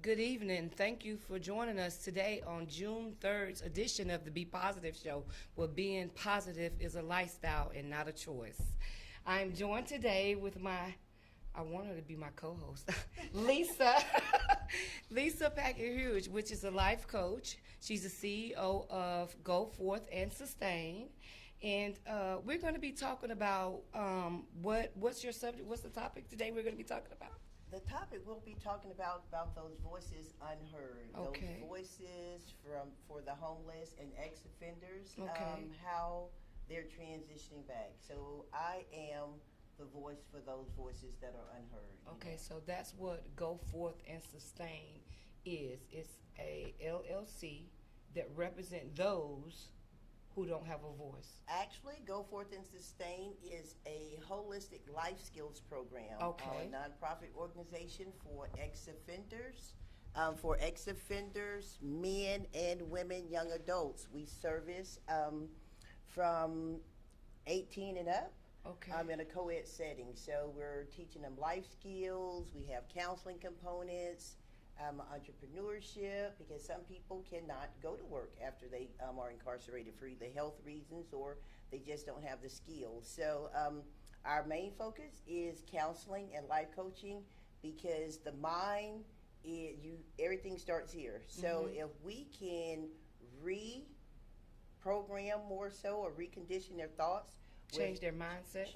Good evening. Thank you for joining us today on June 3rd's edition of the Be Positive Show, where being positive is a lifestyle and not a choice. I'm joined today with I want her to be my co-host, Lisa. Lisa Padgett Hughes, which is a life coach. She's the CEO of Go Forth and Sustain. And we're going to be talking about what's your subject? What's the topic today we're going to be talking about? The topic we'll be talking about those voices unheard, Okay. those voices for the homeless and ex-offenders, Okay. how they're transitioning back. So I am the voice for those voices that are unheard. Okay, so that's what Go Forth and Sustain is. It's a LLC that represent those who don't have a voice. Actually, Go Forth and Sustain is a holistic life skills program. Okay. A nonprofit organization for ex-offenders. Men and women, young adults. We service from 18 and up. Okay. In a co-ed setting. So we're teaching them life skills. We have counseling components, entrepreneurship, because some people cannot go to work after they are incarcerated for either health reasons or they just don't have the skills. So our main focus is counseling and life coaching, because the mind, everything starts here. So if we can reprogram more so or recondition their thoughts, Change their mindsets.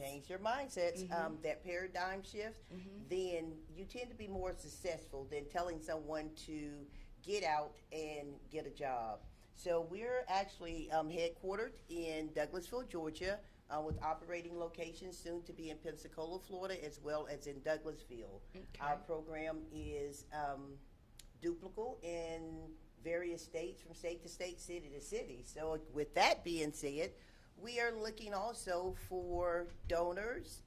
That paradigm shift, then you tend to be more successful than telling someone to get out and get a job. So we're actually headquartered in Douglasville, Georgia, with operating locations soon to be in Pensacola, Florida, as well as in Douglasville. Okay. Our program is duplicable in various states, from state to state, city to city. So with that being said, we are looking also for donors,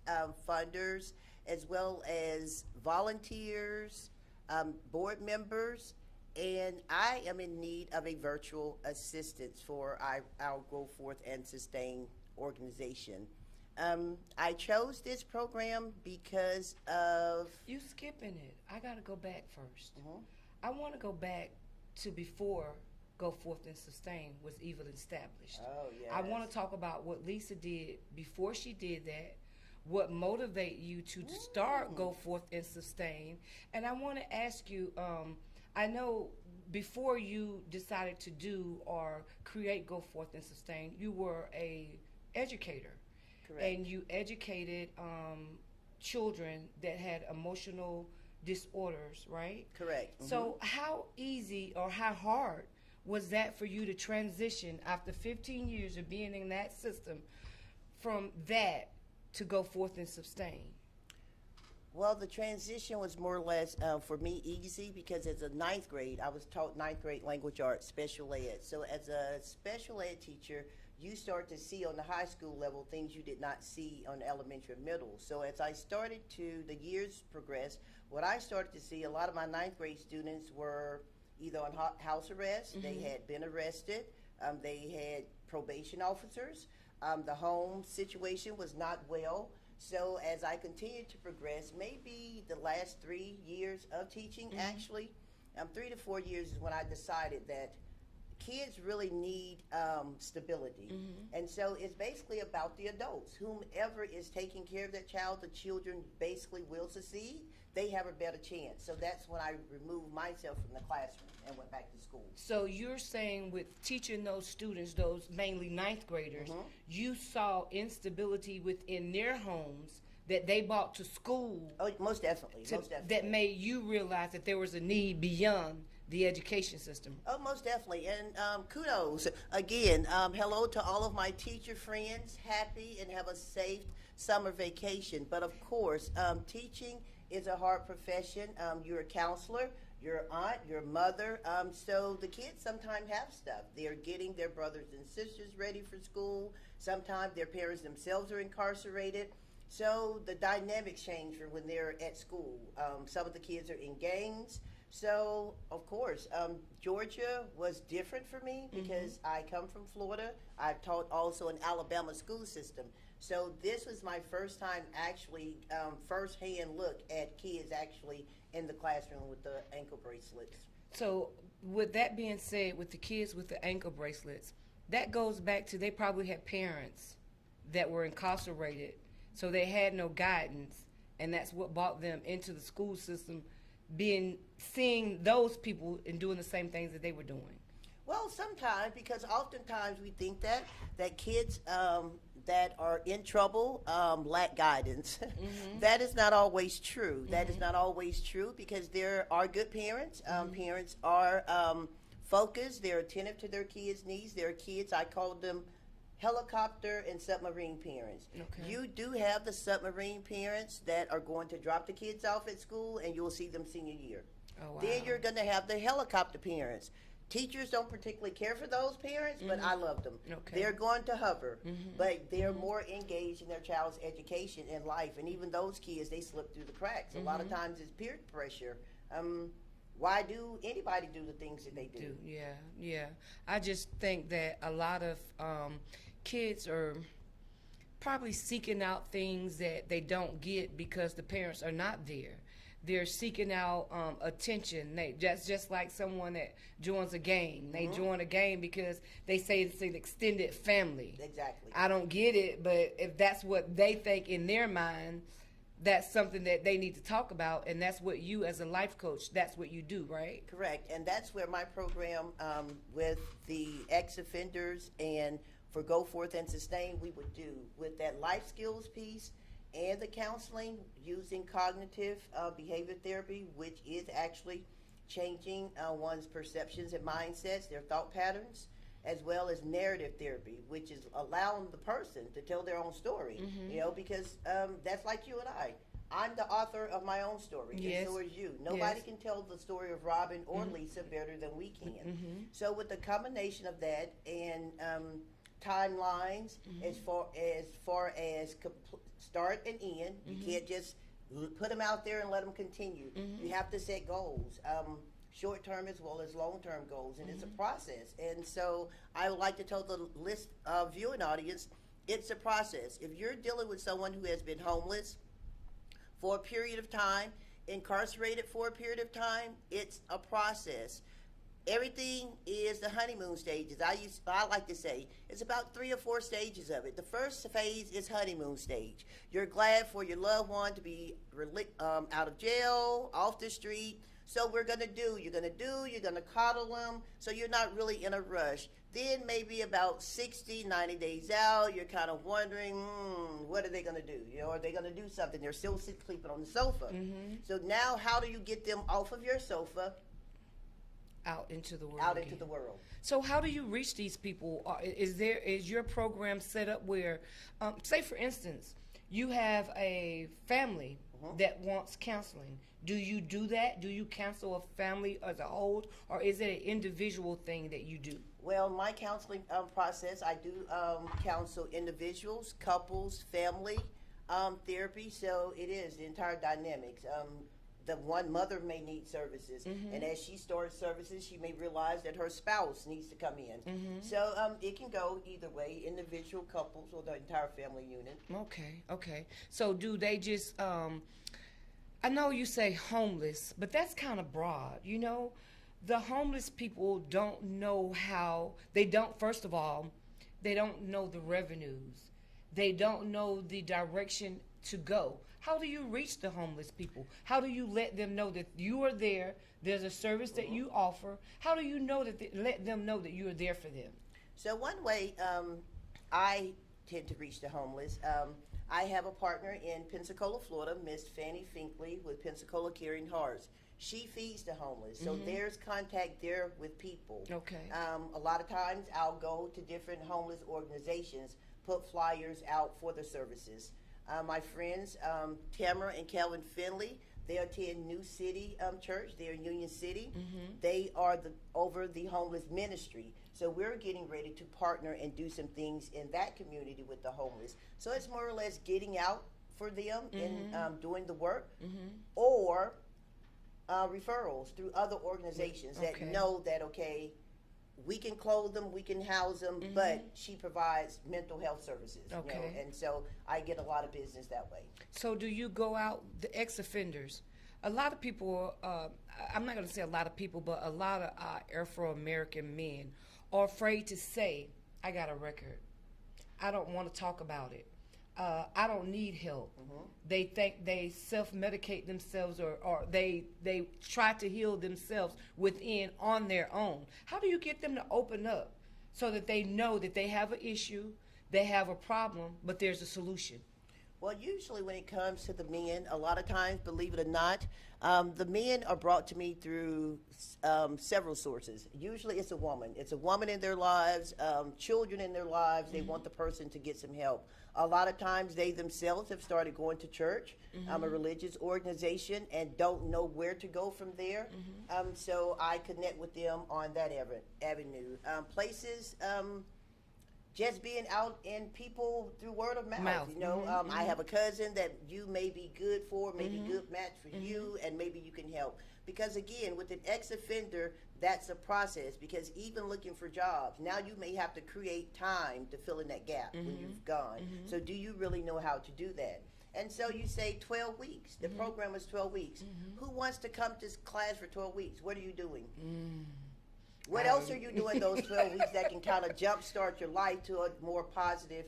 funders, as well as volunteers, board members, and I am in need of a virtual assistance for our Go Forth and Sustain organization. I chose this program because of... You skipping it. I got to go back first. I want to go back to before Go Forth and Sustain was even established. Oh, yes. I want to talk about what Lisa did before she did that, what motivated you to start Go Forth and Sustain. And I want to ask you, I know before you decided to do or create Go Forth and Sustain, you were a educator. Correct. And you educated children that had emotional disorders, right? Correct. So how easy or how hard was that for you to transition after 15 years of being in that system from that to Go Forth and Sustain? Well, the transition was more or less, for me, easy, because as a ninth grade, I was taught ninth grade language arts, special ed. So as a special ed teacher, you start to see on the high school level things you did not see on elementary and middle. So as I started the years progressed, what I started to see, a lot of my ninth grade students were either on house arrest, they had been arrested, they had probation officers, the home situation was not well. So as I continued to progress, maybe the last 3 years of teaching, actually, 3 to 4 years is when I decided that kids really need stability. And so it's basically about the adults. Whomever is taking care of that child, the children basically will succeed. They have a better chance. So that's when I removed myself from the classroom and went back to school. So you're saying with teaching those students, those mainly ninth graders, you saw instability within their homes that they brought to school. Oh, most definitely. That made you realize that there was a need beyond the education system. Oh, most definitely. And kudos. Again, hello to all of my teacher friends. Happy and have a safe summer vacation. But of course, teaching is a hard profession. You're a counselor, your aunt, your mother. So the kids sometimes have stuff. They're getting their brothers and sisters ready for school. Sometimes their parents themselves are incarcerated. So the dynamics change for when they're at school. Some of the kids are in gangs. So, of course, Georgia was different for me because I come from Florida. I've taught also in Alabama school system. So this was my first time actually first-hand look at kids actually in the classroom with the ankle bracelets. So with that being said, with the kids with the ankle bracelets, that goes back to they probably had parents that were incarcerated, so they had no guidance, and that's what brought them into the school system, seeing those people and doing the same things that they were doing. Well, sometimes, because oftentimes we think that kids that are in trouble lack guidance. That is not always true. That is not always true, because there are good parents. Parents are focused. They're attentive to their kids' needs. There are kids, I call them helicopter and submarine parents. Okay. You do have the submarine parents that are going to drop the kids off at school, and you'll see them senior year. Oh, wow. Then you're going to have the helicopter parents. Teachers don't particularly care for those parents, but I love them. Okay. They're going to hover, but they're more engaged in their child's education and life. And even those kids, they slip through the cracks. A lot of times it's peer pressure. Why do anybody do the things that they do? Yeah. I just think that a lot of kids are probably seeking out things that they don't get because the parents are not there. They're seeking out attention. That's just like someone that joins a game. They join a game because they say it's an extended family. Exactly. I don't get it, but if that's what they think in their mind, that's something that they need to talk about, and that's what you, as a life coach, that's what you do, right? Correct. And that's where my program with the ex-offenders and for Go Forth and Sustain, we would do with that life skills piece and the counseling using cognitive behavior therapy, which is actually changing one's perceptions and mindsets, their thought patterns, as well as narrative therapy, which is allowing the person to tell their own story, because that's like you and I. I'm the author of my own story, Yes. and so is you. Nobody Yes. can tell the story of Robin or Lisa better than we can. So with the combination of that and timelines, as far as start and end, you can't just put them out there and let them continue. You have to set goals. Short-term as well as long-term goals, and it's a process. And so I would like to tell the viewing audience, it's a process. If you're dealing with someone who has been homeless for a period of time, incarcerated for a period of time, it's a process. Everything is the honeymoon stages. I like to say it's about 3 or 4 stages of it. The first phase is honeymoon stage. You're glad for your loved one to be out of jail, off the street. So you're going to coddle them, so you're not really in a rush. Then maybe about 60, 90 days out, you're kind of wondering, what are they going to do? Are they going to do something? They're still sleeping on the sofa. So now how do you get them off of your sofa? Out into the world. Out again. into the world. So how do you reach these people? Is your program set up where, say for instance, you have a family that wants counseling? Do you do that? Do you counsel a family as a whole, or is it an individual thing that you do? Well, my counseling process, I do counsel individuals, couples, family therapy. So it is the entire dynamics. The one mother may need services, and as she starts services, she may realize that her spouse needs to come in. So it can go either way, individual, couples, or the entire family unit. Okay. So do they just, I know you say homeless, but that's kind of broad, The homeless people don't know first of all, they don't know the revenues. They don't know the direction to go. How do you reach the homeless people? How do you let them know that you are there? There's a service that you offer. How do you know let them know that you are there for them? So one way I tend to reach the homeless, I have a partner in Pensacola, Florida, Miss Fanny Finkley with Pensacola Caring Hearts. She feeds the homeless, so there's contact there with people. Okay. A lot of times I'll go to different homeless organizations, put flyers out for the services. My friends, Tamara and Calvin Finley, they attend New City Church. They're in Union City. They are over the homeless ministry. So we're getting ready to partner and do some things in that community with the homeless. So it's more or less getting out for them and doing the work, or referrals through other organizations that know that, we can clothe them, we can house them, but she provides mental health services. Okay. You know, and so I get a lot of business that way. So do you go out, the ex-offenders? A lot of people, I'm not going to say a lot of people, but a lot of Afro-American men are afraid to say, I got a record. I don't want to talk about it. I don't need help. They think they self-medicate themselves or they try to heal themselves within on their own. How do you get them to open up so that they know that they have an issue, they have a problem, but there's a solution? Well, usually when it comes to the men, a lot of times, believe it or not, the men are brought to me through several sources. Usually it's a woman. It's a woman in their lives, children in their lives. They want the person to get some help. A lot of times they themselves have started going to church, a religious organization, and don't know where to go from there. So I connect with them on that avenue. Places... just being out in people through word of mouth. You know, I have a cousin that you may be good for, maybe good match for you, and maybe you can help. Because again, with an ex-offender, that's a process. Because even looking for jobs, now you may have to create time to fill in that gap when you've gone. So do you really know how to do that? And so you say 12 weeks. The program is 12 weeks. Who wants to come to class for 12 weeks? What are you doing? What else are you doing those 12 weeks that can kind of jumpstart your life to a more positive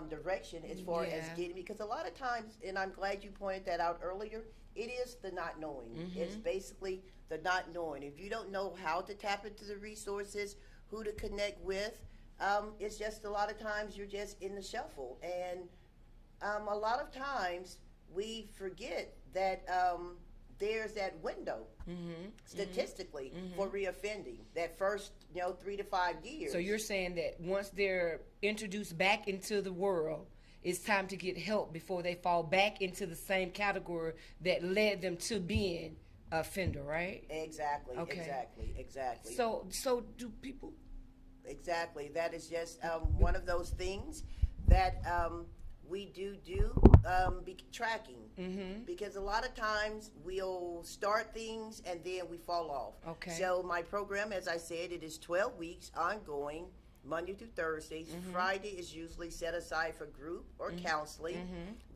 direction as far as getting, because a lot of times, and I'm glad you pointed that out earlier, it is the not knowing. It's basically the not knowing. If you don't know how to tap into the resources, who to connect with, it's just a lot of times you're just in the shuffle. And a lot of times we forget that there's that window statistically for reoffending, that first 3 to 5 years. So you're saying that once they're introduced back into the world, it's time to get help before they fall back into the same category that led them to being an offender, right? Exactly. Okay. Exactly. So do people? Exactly. That is just one of those things that we do tracking, because a lot of times we'll start things and then we fall off. Okay. So my program, as I said, it is 12 weeks ongoing, Monday through Thursdays. Friday is usually set aside for group or counseling.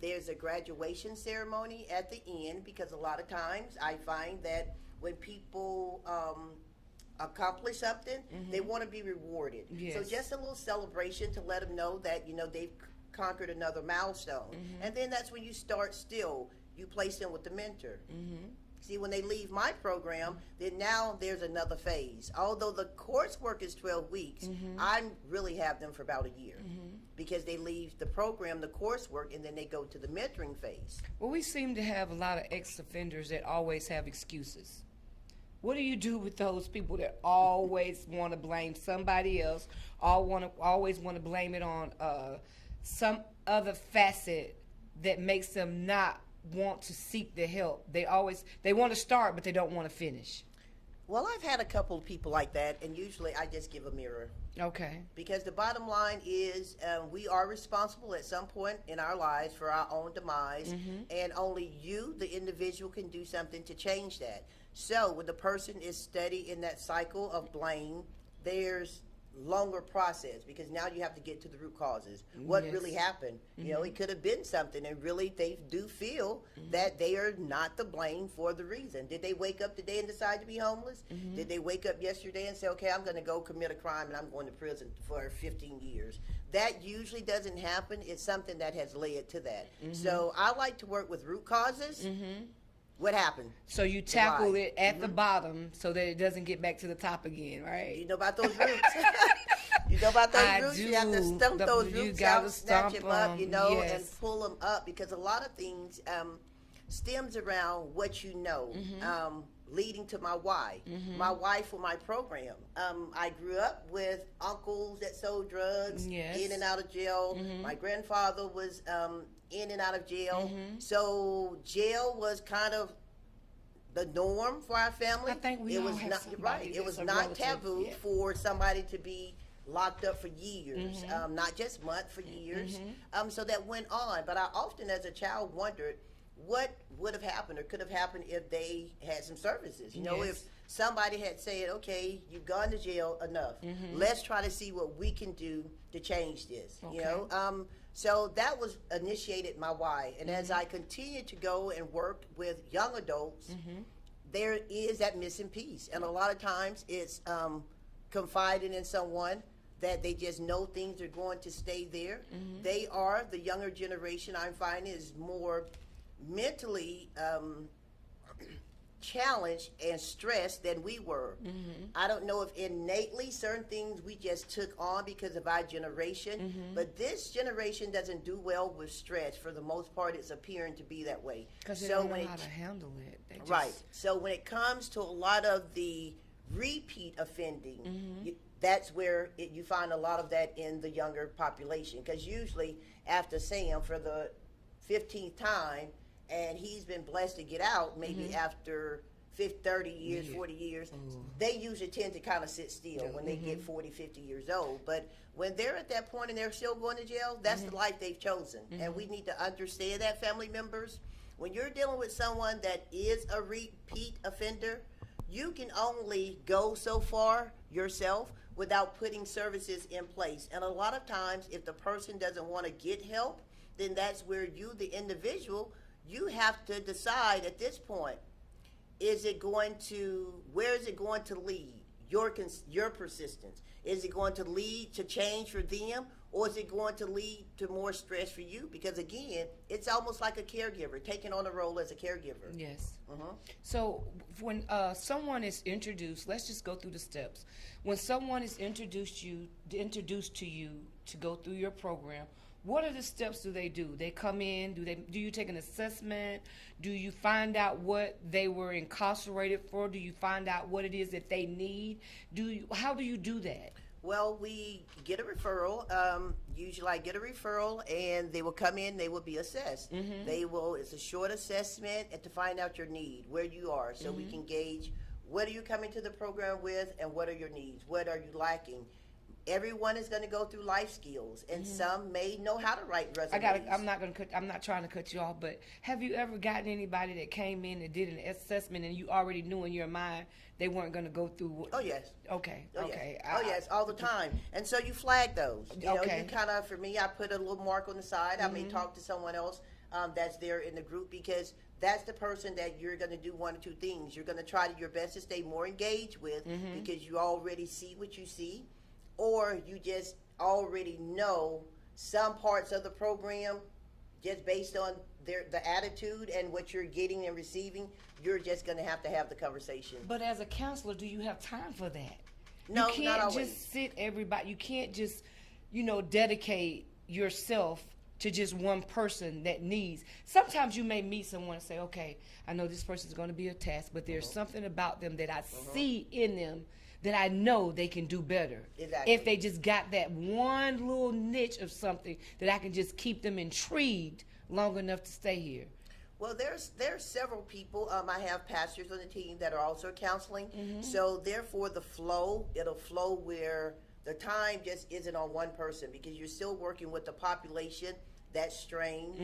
There's a graduation ceremony at the end, because a lot of times I find that when people accomplish something, they want to be rewarded. Yes. So just a little celebration to let them know that they've conquered another milestone. And then that's when you start you place them with the mentor. See, when they leave my program, then now there's another phase. Although the coursework is 12 weeks, I really have them for about a year, because they leave the program, the coursework, and then they go to the mentoring phase. Well, we seem to have a lot of ex-offenders that always have excuses. What do you do with those people that always want to blame somebody else, always want to blame it on some other facet that makes them not want to seek the help? They want to start, but they don't want to finish. Well, I've had a couple of people like that, and usually I just give a mirror. Okay. Because the bottom line is we are responsible at some point in our lives for our own demise, and only you, the individual, can do something to change that. So when the person is steady in that cycle of blame, there's longer process, because now you have to get to the root causes. What really happened? It could have been something, and really they do feel that they are not to blame for the reason. Did they wake up today and decide to be homeless? Did they wake up yesterday and say, okay, I'm going to go commit a crime and I'm going to prison for 15 years? That usually doesn't happen. It's something that has led to that. So I like to work with root causes. What happened? So you tackle it at the bottom so that it doesn't get back to the top again, right? You know about those roots. You have to stump those roots out, snatch them up, and pull them up, because a lot of things stems around what you know, leading to my why. My why for my program. I grew up with uncles that sold drugs, in and out of jail. My grandfather was in and out of jail. So jail was kind of the norm for our family. I think we it all was have not somebody It was that's a not relative, taboo for somebody to be locked up for years, not just months, for years. So that went on. But I often, as a child, wondered what would have happened or could have happened if they had some services. If somebody had said, okay, you've gone to jail enough. Let's try to see what we can do to change this. You know, so that was initiated my why. And as I continue to go and work with young adults, there is that missing piece. And a lot of times it's confiding in someone that they just know things are going to stay there. They are, the younger generation, I'm finding, is more mentally challenged and stressed than we were. I don't know if innately certain things we just took on because of our generation, but this generation doesn't do well with stress. For the most part, it's appearing to be that way. Because they don't know how to handle it. They just... Right. So when it comes to a lot of the repeat offending, that's where you find a lot of that in the younger population. Because usually after Sam for the 15th time, and he's been blessed to get out maybe after 30 years, 40 years, they usually tend to kind of sit still when they get 40, 50 years old. But when they're at that point and they're still going to jail, that's the life they've chosen. And we need to understand that, family members. When you're dealing with someone that is a repeat offender, you can only go so far yourself without putting services in place. And a lot of times, if the person doesn't want to get help, then that's where you, the individual, you have to decide at this point, where is it going to lead? Your persistence. Is it going to lead to change for them, or is it going to lead to more stress for you? Because again, it's almost like a caregiver, taking on a role as a caregiver. Yes. So when someone is introduced, let's just go through the steps. When someone is introduced to you to go through your program, what are the steps do they do? They come in, do you take an assessment? Do you find out what they were incarcerated for? Do you find out what it is that they need? How do you do that? Well, we get a referral. Usually I get a referral and they will come in, they will be assessed. It's a short assessment and to find out your need, where you are, so we can gauge what are you coming to the program with and what are your needs, what are you lacking. Everyone is going to go through life skills, and some may know how to write resumes. I'm not trying to cut you off, but have you ever gotten anybody that came in and did an assessment, and you already knew in your mind they weren't going to go through? Oh yes. Okay. Okay. Yes, all the time. And so you flag those. You know, you kind of, for me, I put a little mark on the side. I may talk to someone else that's there in the group, because that's the person that you're going to do one or two things. You're going to try your best to stay more engaged with, because you already see what you see. Or you just already know some parts of the program just based on the attitude and what you're getting and receiving. You're just going to have the conversation. But as a counselor, do you have time for that? No, you can't not always. Just sit everybody. You can't just, dedicate yourself to just one person that needs. Sometimes you may meet someone and say, okay, I know this person's going to be a task, but there's something about them that I see in them that I know they can do better. Exactly. If they just got that one little niche of something that I can just keep them intrigued long enough to stay here. Well, there's several people. I have pastors on the team that are also counseling. So therefore, it'll flow where the time just isn't on one person, because you're still working with the population that's strained,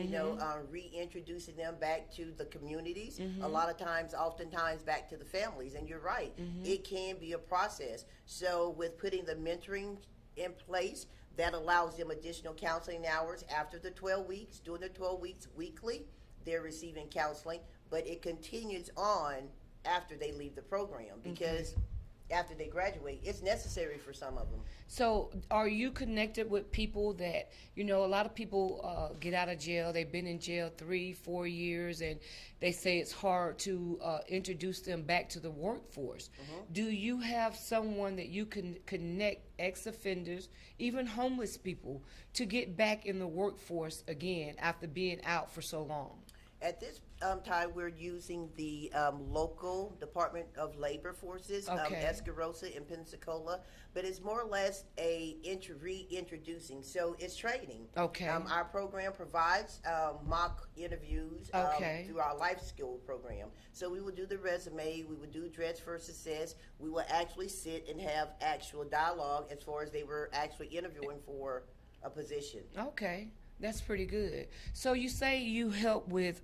reintroducing them back to the communities, oftentimes back to the families. And you're right, it can be a process. So with putting the mentoring in place, that allows them additional counseling hours after the 12 weeks. During the 12 weeks weekly, they're receiving counseling, but it continues on after they leave the program, because after they graduate, it's necessary for some of them. So are you connected with people that, a lot of people get out of jail, they've been in jail 3-4 years, and they say it's hard to introduce them back to the workforce. Do you have someone that you can connect ex-offenders, even homeless people, to get back in the workforce again after being out for so long? At this time, we're using the local Department of Labor forces, Escarosa and Pensacola, but it's more or less a reintroducing. So it's training. Okay. Our program provides mock interviews through our life skill program. So we will do the resume, we will do Dress for Success, we will actually sit and have actual dialogue as far as they were actually interviewing for a position. Okay. That's pretty good. So you say you help with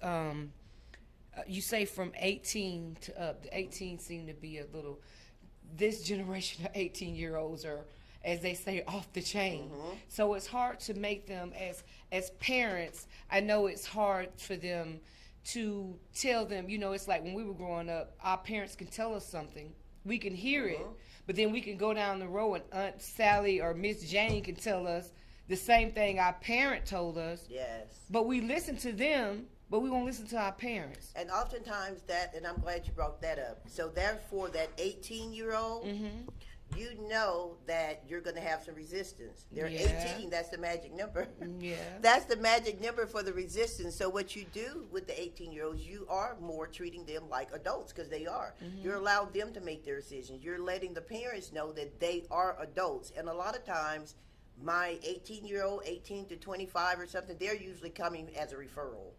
you say from 18 to up. The 18 seem to be a little. This generation of 18-year-olds are, as they say, off the chain. So it's hard to make them as parents. I know it's hard for them to tell them. You know, it's like when we were growing up, our parents can tell us something. We can hear it, but then we can go down the road and Aunt Sally or Miss Jane can tell us the same thing our parent told us. Yes. But we listen to them, but we won't listen to our parents. And oftentimes and I'm glad you brought that up. So therefore, that 18-year-old, you know that you're going to have some resistance. They're 18, that's the magic number. Yeah. That's the magic number for the resistance. So what you do with the 18-year-olds, you are more treating them like adults, because they are. You're allowing them to make their decisions. You're letting the parents know that they are adults. And a lot of times, my 18-year-old, 18 to 25 or something, they're usually coming as a referral.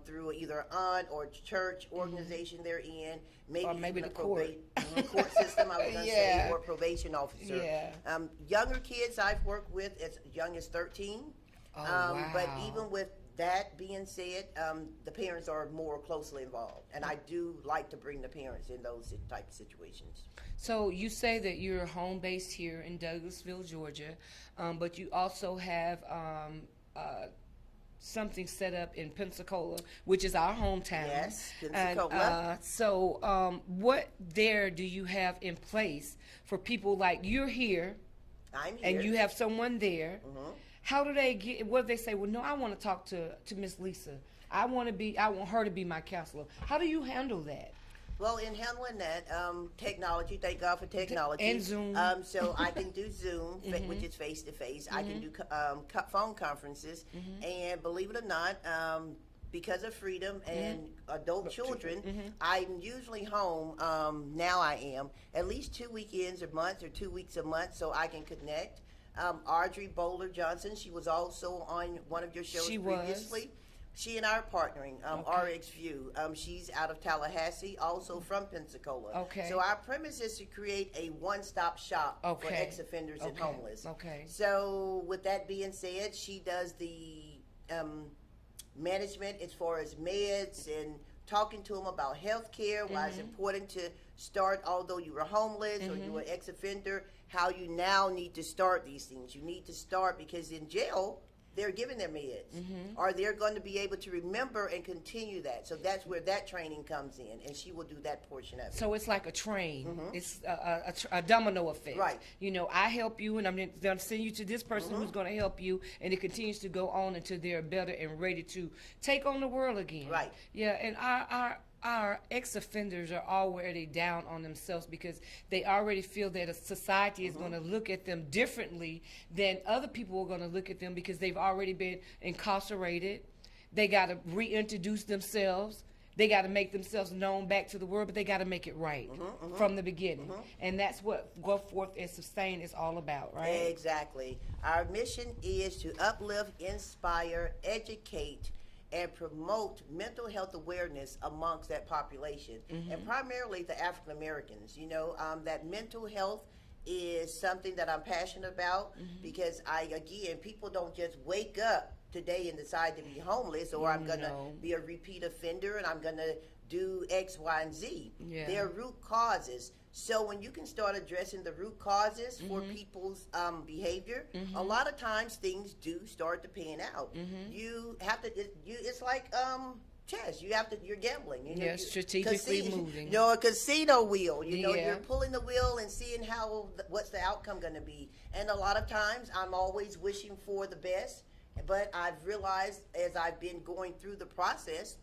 Through either aunt or church organization they're in, maybe even the a court court system, I was going to say, or probation officer. Yeah. Younger kids I've worked with as young as 13. Wow. But even with that being said, the parents are more closely involved. And I do like to bring the parents in those type of situations. So you say that you're home based here in Douglasville, Georgia, but you also have something set up in Pensacola, which is our hometown. Yes, Pensacola. So what there do you have in place for people like you're here, I'm here. and you have someone there? How do they get, what do they say? Well, no, I want to talk to Miss Lisa. I want her to be my counselor. How do you handle that? Well, in handling that, technology, thank God for technology. And Zoom. So I can do Zoom, which is face-to-face. I can do phone conferences. And believe it or not, because of freedom and adult children, I'm usually home, now I am, at least 2 weekends a month or 2 weeks a month, so I can connect. Audrey Bowler Johnson, she was also on one of your shows previously. She and I are partnering, RX View. She's out of Tallahassee, also from Pensacola. Okay. So our premise is to create a one-stop shop for ex-offenders and homeless. Okay. So with that being said, she does the management as far as meds and talking to them about health care, why it's important to start, although you were homeless or you were ex-offender, how you now need to start these things. You need to start because in jail, they're given their meds, or they're going to be able to remember and continue that. So that's where that training comes in, and she will do that portion of it. So it's like a train. It's a domino effect. Right. You know, I help you, and I'm going to send you to this person who's going to help you, and it continues to go on until they're better and ready to take on the world again. Right. Yeah, and our ex-offenders are already down on themselves because they already feel that a society is going to look at them differently than other people are going to look at them because they've already been incarcerated. They got to reintroduce themselves. They got to make themselves known back to the world, but they got to make it right from the beginning. And that's what Go Forth and Sustain is all about, right? Exactly. Our mission is to uplift, inspire, educate, and promote mental health awareness amongst that population, and primarily the African Americans. You know, that mental health is something that I'm passionate about because people don't just wake up today and decide to be homeless, or I'm going to be a repeat offender and I'm going to do X, Y, and Z. Yeah. There are root causes. So when you can start addressing the root causes for people's behavior, a lot of times things do start to pan out. You have to, it's like chess. You're gambling. You know, strategically moving. You know, a casino wheel. You know, Yeah. you're pulling the wheel and seeing what's the outcome going to be. And a lot of times I'm always wishing for the best, but I've realized as I've been going through the process,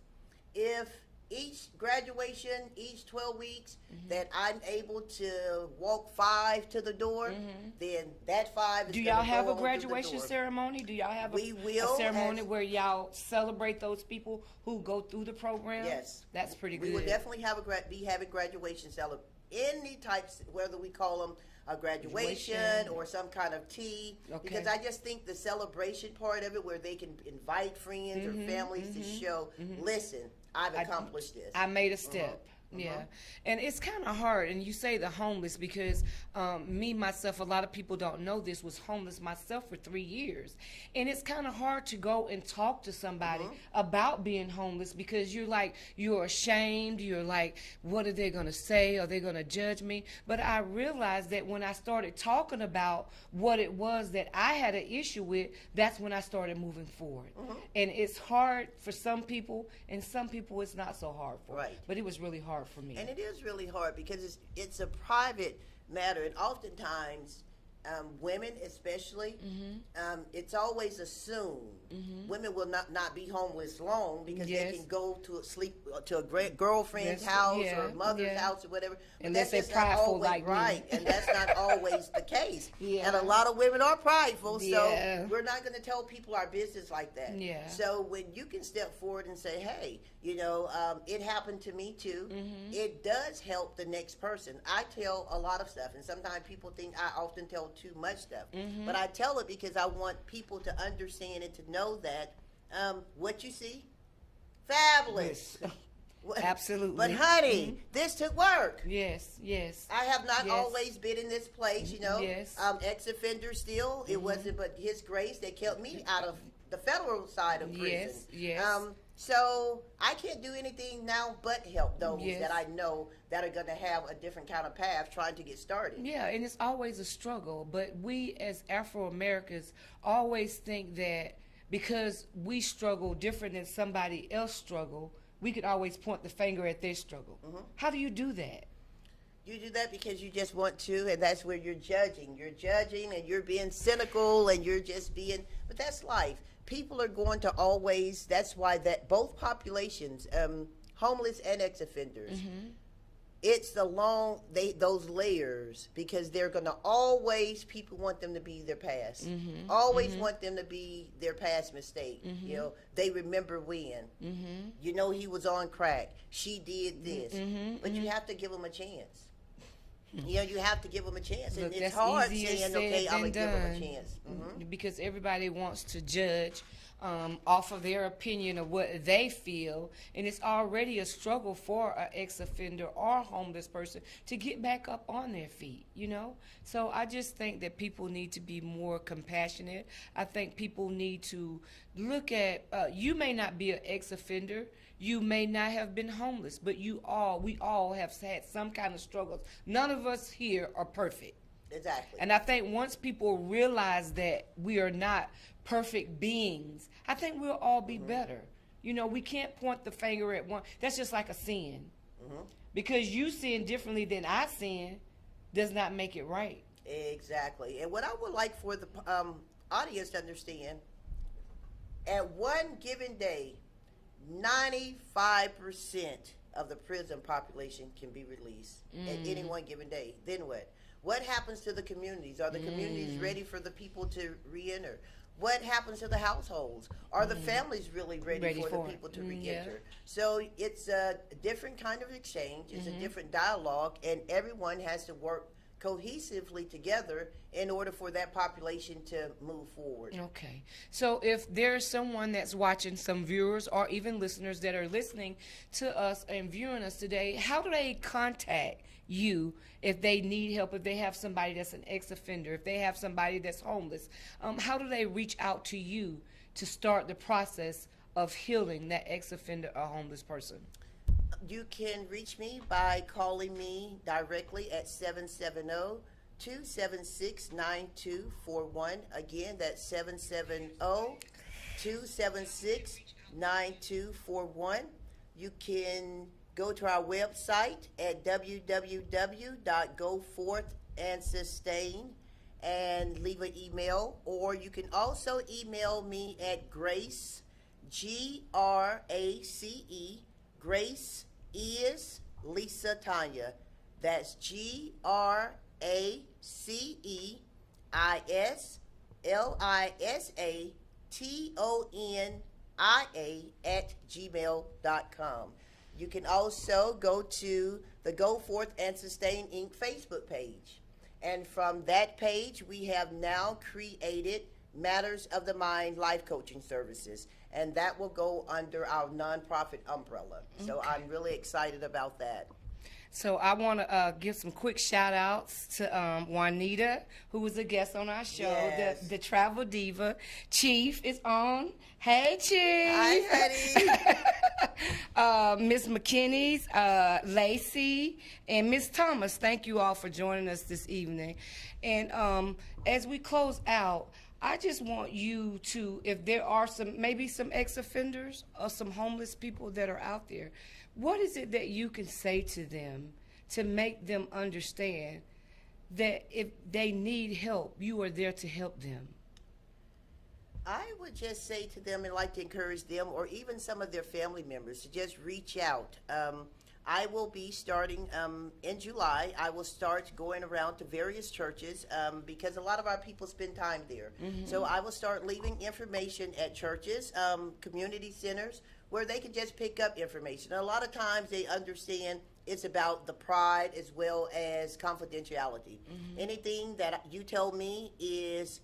if each graduation, each 12 weeks, that I'm able to walk 5 to the door, then that 5 is. Do y'all have a graduation ceremony? Do y'all have a ceremony where y'all celebrate those people who go through the program? Yes. That's pretty good. We will definitely be having graduation celebration. Any types, whether we call them a graduation or some kind of tea, because I just think the celebration part of it, where they can invite friends or families to show, listen, I've accomplished this. I made a step. Yeah, and it's kind of hard. And you say the homeless because me, myself, a lot of people don't know this, was homeless myself for 3 years. And it's kind of hard to go and talk to somebody about being homeless because you're ashamed. You're like, what are they going to say? Are they going to judge me? But I realized that when I started talking about what it was that I had an issue with, that's when I started moving forward. And it's hard for some people, and some people it's not so hard for. Right. But it was really hard for me. And it is really hard because it's a private matter, and oftentimes women especially, it's always assumed women will not be homeless long because they can go to sleep to a girlfriend's house or mother's house or whatever. Unless they're not prideful always like me. right, and that's not always the case. And a lot of women are prideful, so we're not going to tell people our business like that. So when you can step forward and say, hey, it happened to me too, it does help the next person. I tell a lot of stuff, and sometimes people think I often tell too much stuff, but I tell it because I want people to understand and to know that what you see, fabulous. Absolutely. But honey, this took work. Yes. I have not always been in this place, ex-offender still. It wasn't but his grace that kept me out of the federal side of prison. So I can't do anything now but help those that I know that are going to have a different kind of path trying to get started. Yeah, and it's always a struggle. But we as Afro-Americans always think that because we struggle different than somebody else struggle, we could always point the finger at their struggle. How do you do that? You do that because you just want to, and that's where you're judging. You're judging, and you're being cynical, and you're just being, but that's life. People are going to always, that's why that both populations, homeless and ex-offenders, it's those layers, because they're going to always, people want them to be their past. Always want them to be their past mistake. They remember when. He was on crack. She did this. But you have to give them a chance. You have to give them a chance. Look, it's hard saying, okay, I'm going to give them a chance. Because everybody wants to judge off of their opinion of what they feel, and it's already a struggle for an ex-offender or homeless person to get back up on their feet, So I just think that people need to be more compassionate. I think people need to look at, you may not be an ex-offender, you may not have been homeless, but we all have had some kind of struggles. None of us here are perfect. Exactly. And I think once people realize that we are not perfect beings, I think we'll all be better. We can't point the finger at one. That's just like a sin. Because you sin differently than I sin does not make it right. Exactly. And what I would like for the audience to understand, at one given day, 95% of the prison population can be released at any one given day. Then what? What happens to the communities? Are the communities ready for the people to re-enter? What happens to the households? Are the families really ready for the people to re-enter? So it's a different kind of exchange. It's a different dialogue, and everyone has to work cohesively together in order for that population to move forward. Okay. So if there's someone that's watching, some viewers or even listeners that are listening to us and viewing us today, how do they contact you if they need help, if they have somebody that's an ex-offender, if they have somebody that's homeless? How do they reach out to you to start the process of healing that ex-offender or homeless person? You can reach me by calling me directly at 770-276-9241. Again, that's 770-276-9241. You can go to our website at www.goforthandsustain and leave an email, or you can also email me at Grace, Grace, Grace is Lisa Tanya. That's GraceIsLisatonia@gmail.com. You can also go to the Go Forth and Sustain Inc. Facebook page. And from that page, we have now created Matters of the Mind life coaching services. And that will go under our nonprofit umbrella. So I'm really excited about that. So I want to give some quick shout outs to Juanita, who was a guest on our show, Yes. the travel diva. Chief is on. Hey, Chief. Hi, honey. Miss McKinney's, Lacey, and Miss Thomas. Thank you all for joining us this evening. And as we close out, I just want you to, if there are maybe some ex-offenders or some homeless people that are out there, what is it that you can say to them to make them understand that if they need help, you are there to help them? I would just say to them and like to encourage them or even some of their family members to just reach out. I will be starting in July. I will start going around to various churches because a lot of our people spend time there. Mm-hmm. So I will start leaving information at churches, community centers, where they can just pick up information. A lot of times they understand it's about the pride as well as confidentiality. Mm-hmm. Anything that you tell me is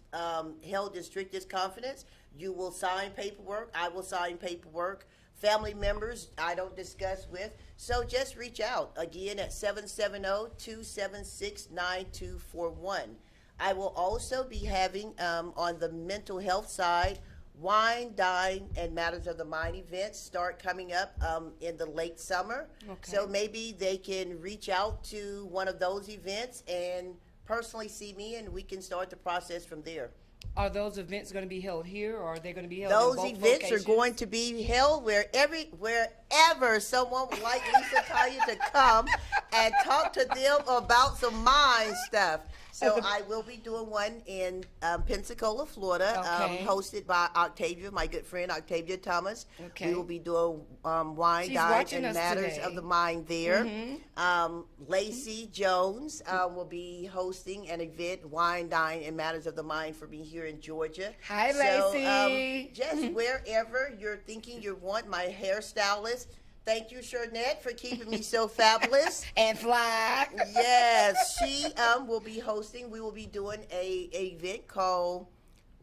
held in strictest confidence. You will sign paperwork. I will sign paperwork. Family members I don't discuss with. So just reach out again at 770-276-9241. I will also be having on the mental health side, Wine, Dine, and Matters of the Mind events start coming up in the late summer. Okay. So maybe they can reach out to one of those events and personally see me, and we can start the process from there. Are those events going to be held here, or are they going to be held Those in both events locations? are going to be held wherever someone would like Lisa Tanya to come and talk to them about some mind stuff. So I will be doing one in Pensacola, Florida, hosted by Octavia, my good friend Octavia Thomas. Okay. We will be doing Wine, Dine, and Matters of the Mind there. Mm-hmm. Lacey Jones will be hosting an event, Wine, Dine, and Matters of the Mind for me here in Georgia. Hi, Lacey. Just wherever you're thinking you want my hairstylist. Thank you, Shernette, for keeping me so fabulous. And fly. Yes, she will be hosting. We will be doing a event called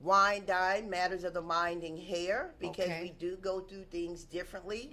Wine, Dine, Matters of the Mind and Hair, because we do go through things differently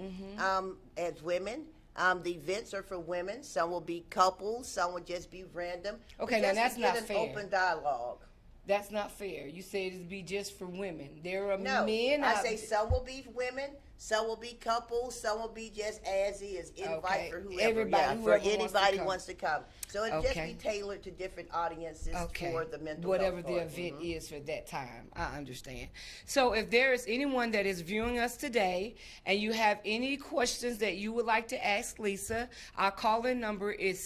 as women. The events are for women. Some will be couples. Some will just be random. Okay, now that's not fair. Open dialogue. That's not fair. You said it'd be just for women. There are no, men. I say some will be women, some will be couples, some will be just as is. Invite for whoever. For anybody wants to come. So it'll just be tailored to different audiences for the mental whatever health the event is for that time. I understand. So if there is anyone that is viewing us today and you have any questions that you would like to ask Lisa, our call-in number is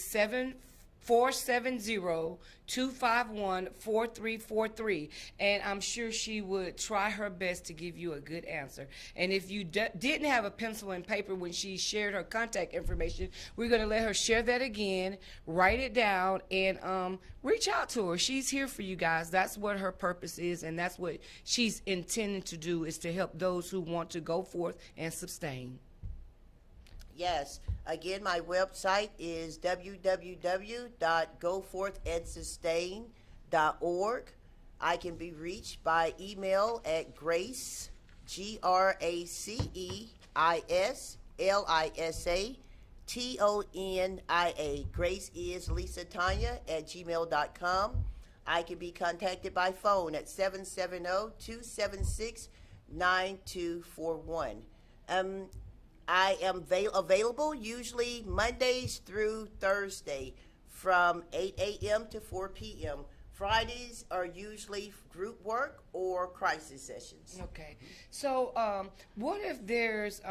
470-251-4343, and I'm sure she would try her best to give you a good answer. And if you didn't have a pencil and paper when she shared her contact information, we're going to let her share that again, write it down, and reach out to her. She's here for you guys. That's what her purpose is, and that's what she's intending to do, is to help those who want to go forth and sustain. Yes. Again, my website is www.goforthandsustain.org. I can be reached by email at Grace, GraceIsLisaTonia. Grace is Lisa Tanya at gmail.com. I can be contacted by phone at 770-276-9241. I am available usually Mondays through Thursday from 8 a.m. to 4 p.m. Fridays are usually group work or crisis sessions. Okay. So what if there's,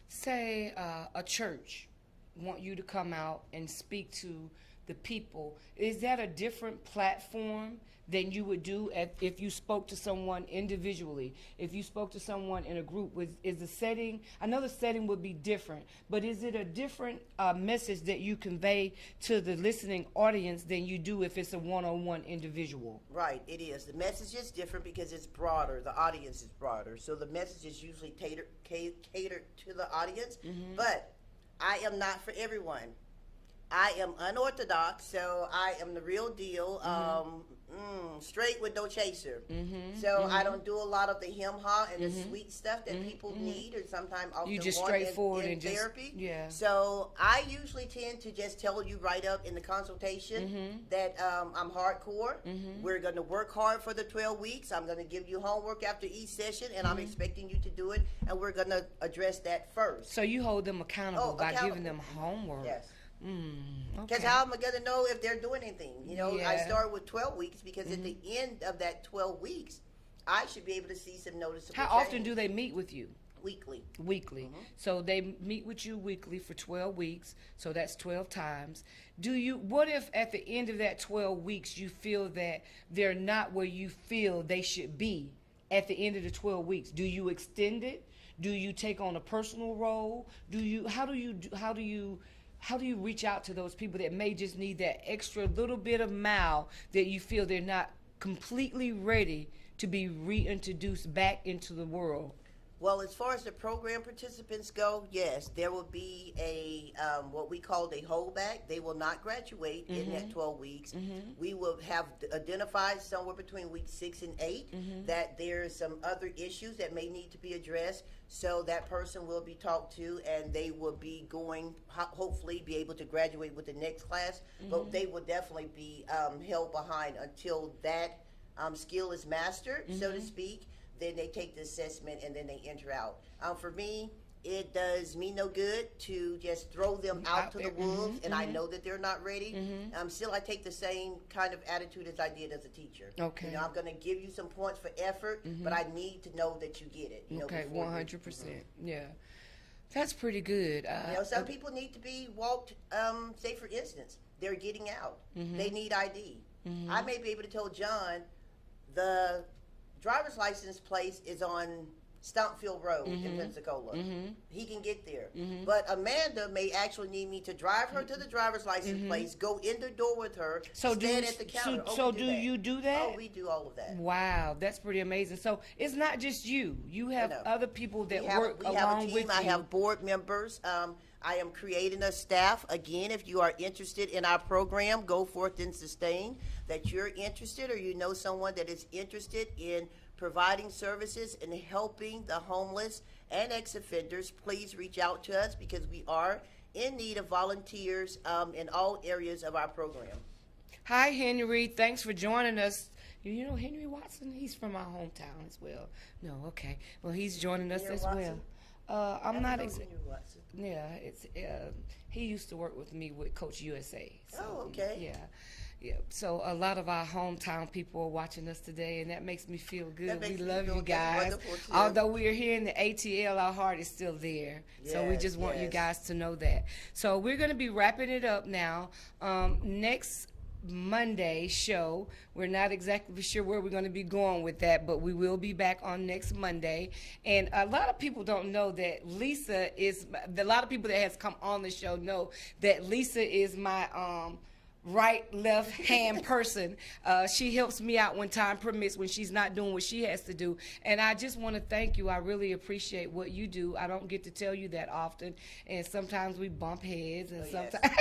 say, a church want you to come out and speak to the people? Is that a different platform than you would do if you spoke to someone individually? If you spoke to someone in a group, is the setting, I know the setting would be different, but is it a different message that you convey to the listening audience than you do if it's a one-on-one individual? Right, it is. The message is different because it's broader. The audience is broader. So the message is usually catered to the audience, but I am not for everyone. I am unorthodox, so I am the real deal. straight with no chaser. So I don't do a lot of the hem-ha and the sweet stuff that people need or sometimes often You just want straightforward in and just therapy. yeah. So I usually tend to just tell you right up in the consultation that I'm hardcore. We're going to work hard for the 12 weeks. I'm going to give you homework after each session, and I'm expecting you to do it, and we're going to address that first. So you hold them accountable by giving them homework. Yes. Okay. Because how am I going to know if they're doing anything? You know, I Yeah. start with 12 weeks because at the end of that 12 weeks, I should be able to see some noticeable How change. often do they meet with you? Weekly. Weekly. So they meet with you weekly for 12 weeks. So that's 12 times. What if at the end of that 12 weeks you feel that they're not where you feel they should be at the end of the 12 weeks? Do you extend it? Do you take on a personal role? How do you reach out to those people that may just need that extra little bit of mile that you feel they're not completely ready to be reintroduced back into the world? Well, as far as the program participants go, yes, there will be a what we call a holdback. They will not graduate in that 12 weeks. We will have identified somewhere between week 6 and 8 that there's some other issues that may need to be addressed. So that person will be talked to, and they will be going, hopefully, be able to graduate with the next class. But they will definitely be held behind until that skill is mastered, so to speak. Then they take the assessment, and then they enter out. For me, it does me no good to just throw them out to the wolves, and I know that they're not ready. Still, I take the same kind of attitude as I did as a teacher. Okay. You know, I'm going to give you some points for effort, but I need to know that you get it. You Okay, know, 100%. Yeah. That's pretty good. You know, some people need to be walked, say, for instance, they're getting out. They need ID. I may be able to tell John the driver's license place is on Stumpfield Road in Pensacola. He can get there. But Amanda may actually need me to drive her to the driver's license place, go in the door with her, stand at the counter. You do that? Oh, we do all of that. Wow, that's pretty amazing. So it's not just you. You have other people that work we along have a team. with you. I have board members. I am creating a staff. Again, if you are interested in our program, Go Forth and Sustain, that you're interested or you know someone that is interested in providing services and helping the homeless and ex-offenders, please reach out to us because we are in need of volunteers in all areas of our program. Hi, Henry. Thanks for joining us. You know Henry Watson? He's from our hometown as well. No, okay. Well, he's joining us as Watson? well. I'm not Henry Watson. Yeah, it's he used to work with me with Coach USA. So, Oh, okay. Yeah. So a lot of our hometown people are watching us today, and that makes me feel good. That We makes me love feel you good. guys. Wonderful, too. Although we are here in the ATL, our heart is still there. So we Yes, just want you yes. guys to know that. So we're going to be wrapping it up now. Next Monday show, we're not exactly sure where we're going to be going with that, but we will be back on next Monday. And a lot of people don't know that Lisa is, a lot of people that has come on the show know that Lisa is my right, left hand person. She helps me out when time permits, when she's not doing what she has to do. And I just want to thank you. I really appreciate what you do. I don't get to tell you that often, and sometimes we bump heads, and sometimes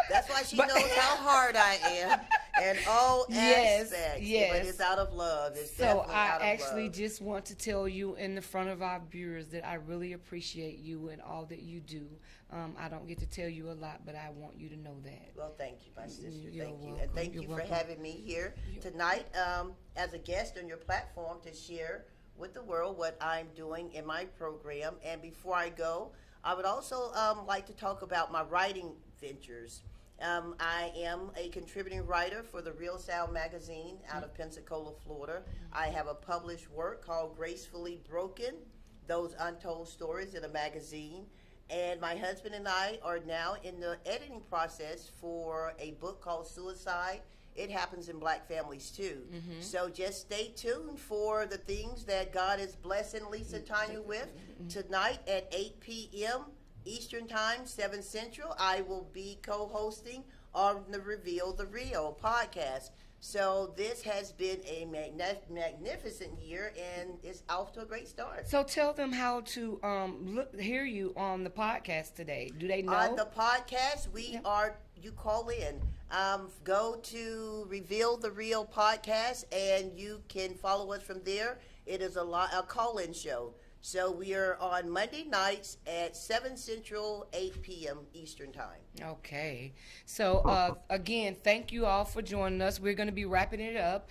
that's why she knows how hard I am in all aspects. Yes. But it's out of love. It's so definitely I out of actually love. just want to tell you in the front of our viewers that I really appreciate you and all that you do. I don't get to tell you a lot, but I want you to know that. Well, thank you, my sister. You're Thank you. welcome. And thank You're you for welcome. having me here tonight as a guest on your platform to share with the world what I'm doing in my program. And before I go, I would also like to talk about my writing ventures. I am a contributing writer for the Real Sound magazine out of Pensacola, Florida. I have a published work called Gracefully Broken, Those Untold Stories in a Magazine. And my husband and I are now in the editing process for a book called Suicide. It happens in black families too. So just stay tuned for the things that God is blessing Lisa Tanya with. Tonight at 8 p.m. Eastern Time, 7 Central, I will be co-hosting on the Reveal the Real podcast. So this has been a magnificent year, and it's off to a great start. So tell them how to hear you on the podcast today. Do they know? On the podcast, you call in. Go to Reveal the Real podcast, and you can follow us from there. It is a call-in show. So we are on Monday nights at 7 Central, 8 p.m. Eastern Time. Okay. So, again, thank you all for joining us. We're going to be wrapping it up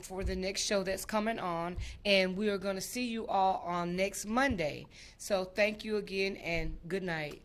for the next show that's coming on, and we are going to see you all on next Monday. So thank you again, and good night.